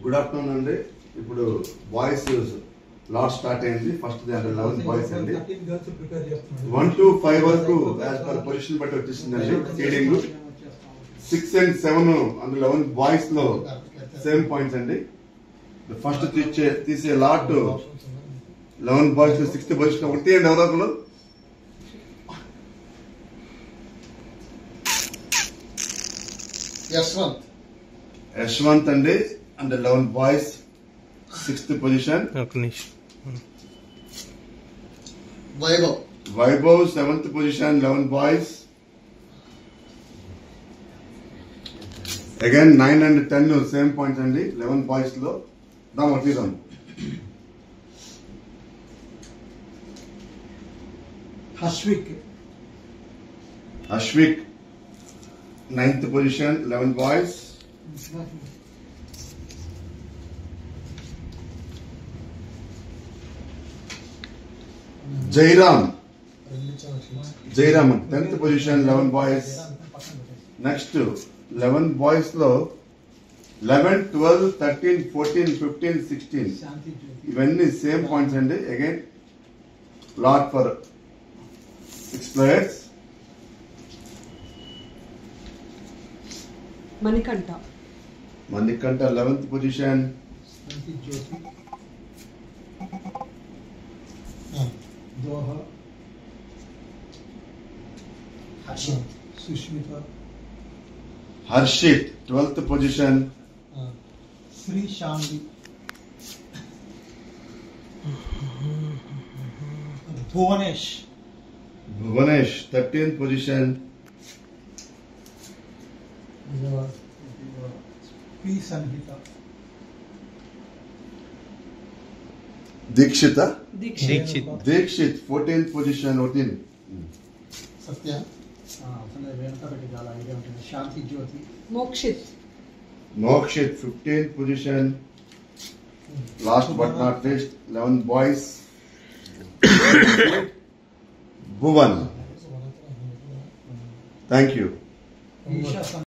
Good afternoon అండి. ఇప్పుడు boys lot start అయింది. ఫస్ట్ 11 బాయ్స్ అండి. 1 to 5 వరకు యాజ్ పర్ పొజిషన్ బట్టి వచ్చేసిందండి సీడింగ్. 6 and 7 అండ్ 11 బాయ్స్ లో సేమ్ పాయింట్స్ అండి. ఫస్ట్ తీసే లాట్ 11 బాయ్స్ 6th పొజిషన్ ఒకటి అండి. ఎవరో యశ్వంత్ అండి and 11 boys 6th position. Vaibhav 7th position 11 boys. Again 9 and 10 same points అండి 11 బాయ్స్ లో. దాం Ashwik 9th position 11 boys. Jairam 10th position 11 boys. Next 11 boys లో 11, 12, 13, 14, 15, 16 ఇవన్నీ సేమ్ పాయింట్స్ అండి. Again lot for 6 players. Manikanta 11th position. Harshit 12th position. Bhuvanesh 13th position. Dikshit 14th position. Satya Mokshit 15th position. Last but not least 11 boys. Bhuvan. Thank you.